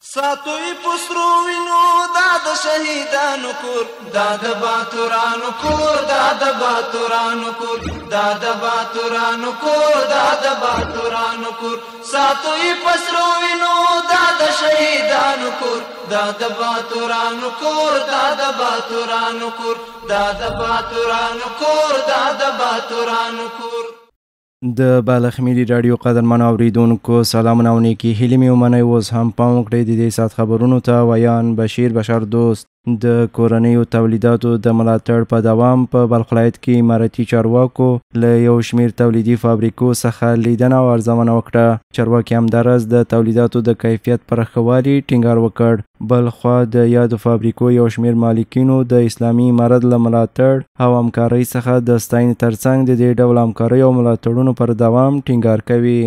ساتوی پسرو وینو دا د شهیدانو کور دا د باتورانو کور دا د باتورانو کور دا د باتورانو کور دا د باتورانو کور ساتوی پسرو وینو دا د شهیدانو کور دا د باتورانو کور دا د باتورانو کور دا د باتورانو کور دا د باتورانو کور د بالغ ملي رادیو قدرمنو اوریدونکو سلامونه او نیکی هیلې مې ومنئ. اوس هم پام وکړئ د دې ساعت خبرونو ته. ویان بشیر بشر دوست د کورنیو تولیداتو د ملاتړ په دوام په بلخ ولایت کې امارتي چارواکو له یو شمېر تولیدي فابریکو څخه لیدنه او ارزونه وکړه. چارواکي همداراز د تولیداتو د کیفیت پر ښه والي ټینګار وکړ. بل خوا د یادو فابریکو یو شمېر مالکینو د اسلامي امارت له ملاتړ او همکارۍ څخه د ستاینې ترڅنګ د دې ډول همکارۍ او ملاتړونو پر دوام ټینګار کوي.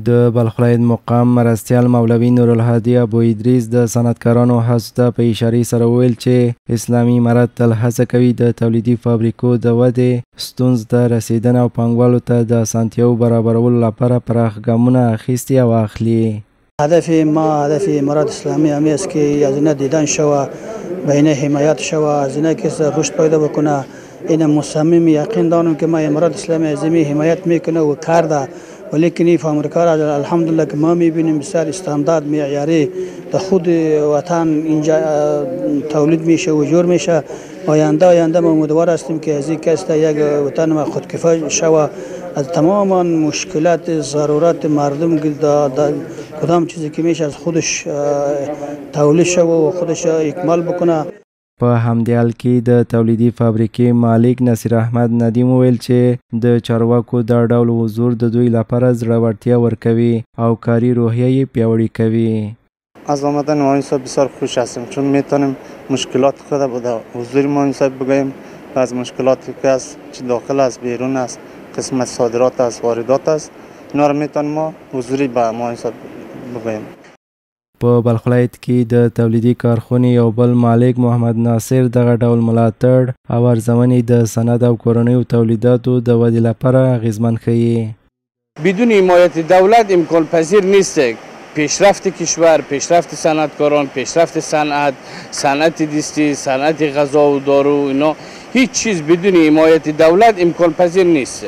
د بلخ ولایت مقام مرستیال مولوي نور الهادي ابو ادریس د صنعتکارانو هڅو ته په اشارې سره وویل چې اسلامي امارت تل هڅه کوي د تولیدي فابریکو د ودې ستونزو ته رسیدنه او پانګوالو ته د اسانتیاوو برابرولو لپاره پراخ ګامونه اخیستي او اخلي. هدف امارات اسلامی همی است که هزینه دیدن شوه و این حمایت شوه، هزینه که رشد پیدا بکنه. این مصمم یقین دارم که ما امارات اسلامی عظیمی حمایت میکنه و کرده، ولیکن این امریکا را الحمدلله که ما میبینیم بسیار استاندارد معیاری در خود وطن اینجا تولید میشه و جور میشه. آینده ما امیدوار هستیم که از این کسته یک وطن ما خودکفا شوه، از تمام مشکلات ضرورت مردم کدام چیزی که میشه از خودش تولید شوه و خودش اکمال بکنه. په همدې حال کې د تولیدي فابریکې مالک نصیر احمد ندیم وویل چې د چارواکو دا ډول حضور د دوی لپاره زړورتیا ورکوي او کاري روحیه یې پیاوړې کوي. از آمدن ما این صاحب بسیار خوش هستیم چون میتونیم مشکلات خود بوده حضور ما این صاحب بگوییم و از مشکلاتی که است چه داخل است بیرون است قسمت صادرات است واردات است اینا رو میتونیم ما حضوری به ما این صاحب بگوییم. په بلخ ولایت کې د تولیدي کارخونې یو بل مالک محمد ناصر دغه ډول ملاتړ او ارزونې د صنعت او کورنیو تولیداتو د ودې لپاره اغیزمن ښیي. بدون حمایت دولت امکان پذیر نیست پیشرفت کشور، پیشرفت صنعتکاران، پیشرفت صنعت دستی، صنعت غذا و دارو، اینا هیچ چیز بدون حمایت دولت امکان پذیر نیست.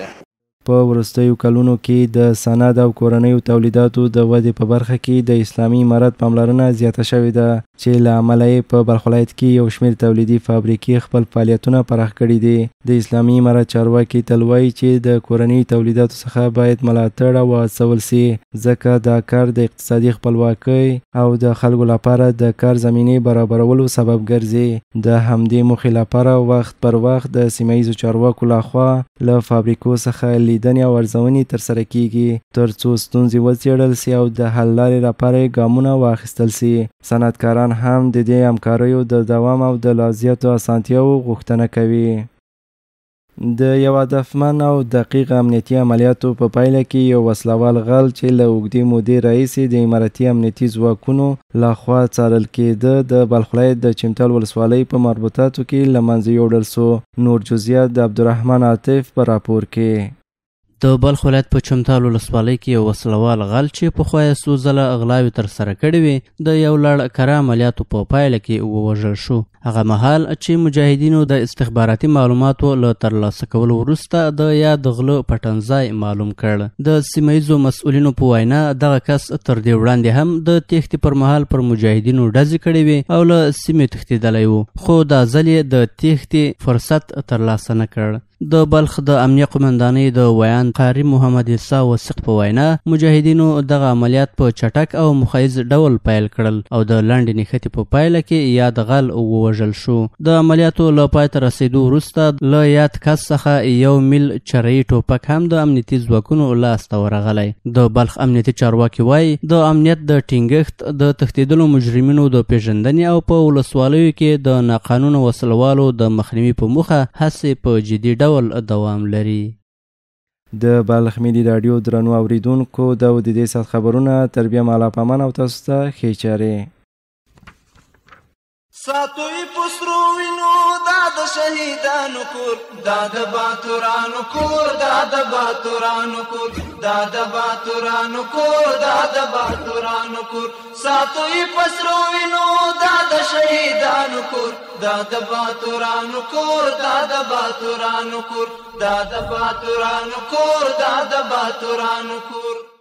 په وروستیو کلونو کې د صنعت او کورنیو تولیداتو د ودې په برخه کې د اسلامي امارت پاملرنه زیاته شوې ده چې له امله یې په بلخ ولایت کې یو شمېر تولیدي فابریکې خپل فعالیتونه پراخ کړي دي. د اسلامي امارت چارواکي تل وایي چې د کورنیو تولیداتو څخه باید ملاتړ او هڅول سي ځکه دا کار د اقتصادي خپلواکۍ او د خلکو لپاره د کار زمینې برابرولو سبب ګرځي. د همدې موخې لپاره وخت پر وخت د سیمه ییزو چارواکو لخوا له فابریکو څخه لیدنې او ارزونې ترسره کیږي ترڅو ستونزې وڅېړل سي او د حل لارې لپاره ګامونه واخیستل سي. صنعتکاران هم د دې همکاریو د دوام او د لا زیاتو اسانتیاوو غوښتنه کوي. د یو هدفمند او دقیق امنیتي عملیاتو په پایله کې یو وسلوال غل چې له اوږدې مودې راهیسې د امارتي امنیتي ځواکونو لخوا څارل کېده د بلخ ولایت د چمتال ولسوالۍ په مربوطاتو کې له منځه یوړل سو. نور جزئیات د عبدالرحمن عاطف په راپور کې. د بلخ ولایت په چمتال ولسوالۍ کې یو وسلوال غل چې پخوا یې څو ځله اغلاوې ترسره کړې وې د یو لړ کره عملیاتو په پایله کې ووژل شو. هغه مهال چې مجاهدینو د استخباراتي معلوماتو له ترلاسه کولو وروسته د یاد غله پټنځای معلوم کړ. د سیمه ییزو مسؤلینو په وینا دغه کس تر دې وړاندې هم د تېښتې پر مهال پر مجاهدینو ډزې کړې وې او له سیمې تښتېدلی و خو دا ځل یې د تېښتې فرصت ترلاسه نه کړ. د بلخ د امنیه قمندانۍ د ویان قاری محمد عیسی وثیق په وینا مجاهدینو دغه عملیات په چټک او مخیز ډول پیل کړل او د لنډې نښتې په پایله کې یاد غل ووژل شو. د عملیاتو له پای ته رسېدو وروسته له یاد کس څخه یو میل چرایي ټوپک هم د امنیتي ځواکونو لاسته ورغلی. د بلخ امنیتي چارواکي وایي د امنیت د ټینګښت د تښتېدلو مجرمینو د پیژندنې او په ولسوالیو کې د ناقانونه وسلوالو د مخنیوي په موخه هڅې په جدي ډول دوام لري. د بالغ ملي رادیو درنو اوریدونکو د دې ساعت خبرونه تر بیا مالا پامان او تاسو ته ښې چارې. ساتوی پسرو وینو دا د شهیدانو کور دا د باتورانو کور دا د باتورانو کور دا د باتورانو کور دا د باتورانو کور ساتوی پسرو وینو دا د شهیدانو کور دا د باتورانو کور دا د باتورانو کور دا د باتورانو کور دا د باتورانو کور